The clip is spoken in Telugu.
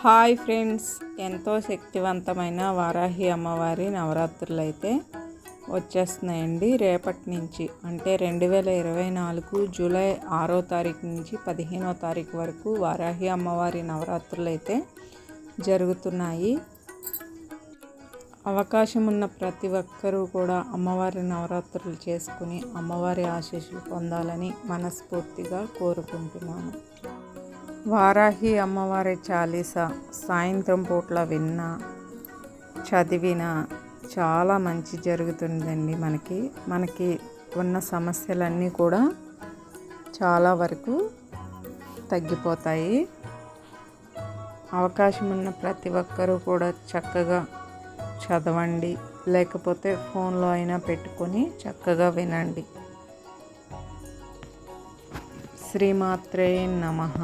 హాయ్ ఫ్రెండ్స్, ఎంతో శక్తివంతమైన వారాహి అమ్మవారి నవరాత్రులు అయితే వచ్చేస్తున్నాయండి. రేపటి నుంచి అంటే 2024 జూలై 6వ తారీఖు నుంచి 15వ తారీఖు వరకు వారాహి అమ్మవారి నవరాత్రులు అయితే జరుగుతున్నాయి. అవకాశం ఉన్న ప్రతి ఒక్కరూ కూడా అమ్మవారి నవరాత్రులు చేసుకుని అమ్మవారి ఆశీస్సులు పొందాలని మనస్ఫూర్తిగా కోరుకుంటున్నాను. వారాహి అమ్మవారి చాలీసా సాయంత్రం పూట్ల విన్నా చదివినా చాలా మంచి జరుగుతుందండి. మనకి ఉన్న సమస్యలన్నీ కూడా చాలా వరకు తగ్గిపోతాయి. అవకాశం ఉన్న ప్రతి ఒక్కరూ కూడా చక్కగా చదవండి, లేకపోతే ఫోన్లో అయినా పెట్టుకొని చక్కగా వినండి. శ్రీమాత్రే నమః.